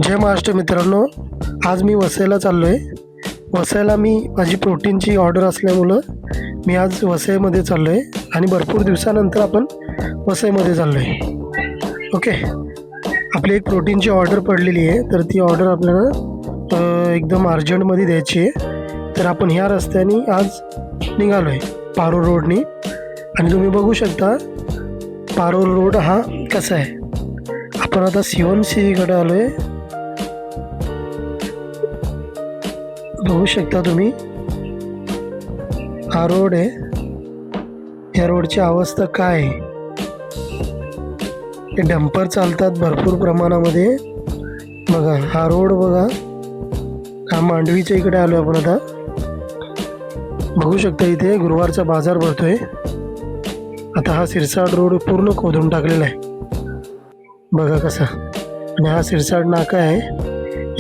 जय महाराष्ट्र मित्रांनो, आज मी वसईला चाललो आहे. वसईला मी माझी प्रोटीनची ऑर्डर असल्यामुळं मी आज वसईमध्ये चाललो आहे आणि भरपूर दिवसानंतर आपण वसईमध्ये चाललो आहे. ओके, आपली एक प्रोटीनची ऑर्डर पडलेली आहे, तर ती ऑर्डर आपल्याला एकदम अर्जंटमध्ये द्यायची आहे. तर आपण ह्या रस्त्याने आज निघालो आहे पारोल रोडनी. आणि तुम्ही बघू शकता पारोल रोड हा कसा आहे. आपण आता CNCकडे आलो आहे. बघू शकता तुम्ही, हा रोड आहे. या रोडची अवस्था काय आहे. हे डंपर चालतात भरपूर प्रमाणामध्ये. बघा हा रोड बघा. हा मांडवीच्या इकडे आलो आपण आता. बघू शकता इथे गुरुवारचा बाजार भरतोय. आता हा सिरसाट रोड पूर्ण खोदून टाकलेला आहे. बघा कसा. आणि हा सिरसाट नाका आहे.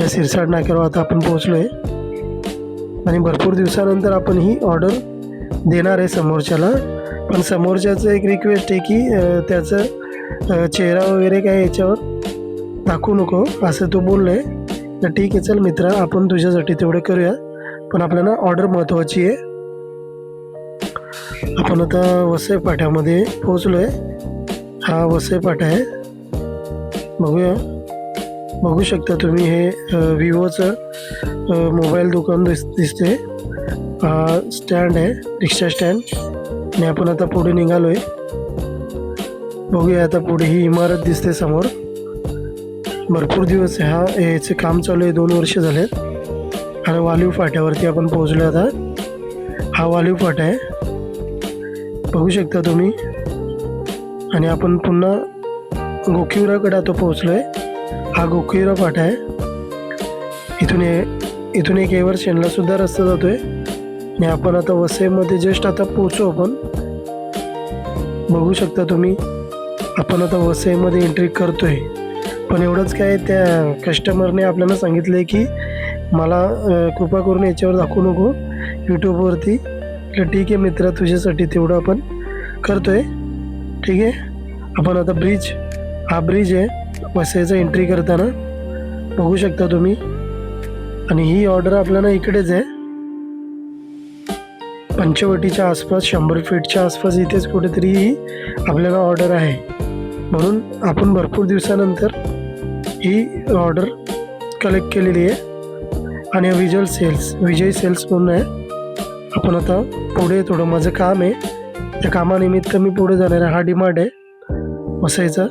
या सिरसाट नाक्यावर आता आपण पोहोचलो आहे आणि भरपूर दिवसानंतर आपण ही ऑर्डर देणार आहे समोरच्याला. पण समोरच्याचं एक रिक्वेस्ट आहे की त्याचं चेहरा वगैरे काय याच्यावर दाखवू नको असं तो बोललो आहे. तर ठीक आहे, चल मित्रा, आपण तुझ्यासाठी तेवढे करूया, पण आपल्याला ऑर्डर महत्त्वाची आहे. आपण आता वसई फाट्यामध्ये पोहोचलो आहे. हा वसई फाटा आहे. बघूया. बघू शकता तुम्ही हे विवोचं मोबाईल दुकान दिसते. स्टँड आहे, रिक्षा स्टँड. आणि आपण आता पुढे निघालो आहे. बघूया आता पुढे ही इमारत दिसते समोर. भरपूर दिवस याचे काम चालू आहे, 2 वर्ष झालेत. आणि वालीव फाट्यावरती आपण पोहोचलो आता. हा वालीव फाटा आहे, बघू शकता तुम्ही. आणि आपण पुन्हा गोखिवराकडे आता पोहोचलो आहे. हा गोखिवरा फाटा आहे. इथून एक एव्हरशेनला सुद्धा रस्ता जातो आहे. आणि आपण आता वसईमध्ये जस्ट आता पोहोचू आपण. बघू शकता तुम्ही, आपण आता वसईमध्ये एंट्री करतो आहे. पण एवढंच काय, त्या कस्टमरने आपल्याला सांगितलं आहे की मला कृपा करून याच्यावर दाखवू नको यूट्यूबवरती. तर ठीक आहे मित्रा, तुझ्यासाठी तेवढं आपण करतो आहे. ठीक आहे. आपण आता हा ब्रिज आहे वसईचा एंट्री करताना. बघू शकता तुम्ही. आणि ही ऑर्डर आपल्याला इकडेच आहे, पंचवटीच्या आसपास, 100 फीटच्या आसपास इथेच कुठेतरी ही आपल्याला ऑर्डर आहे. म्हणून आपण भरपूर दिवसानंतर ही ऑर्डर कलेक्ट केलेली आहे. आणि विजय सेल्स म्हणून आहे. आपण आता पुढे थोडं माझं काम आहे, त्या कामानिमित्त मी पुढे जाणार आहे. हा डिमार्ट आहे वसईचा.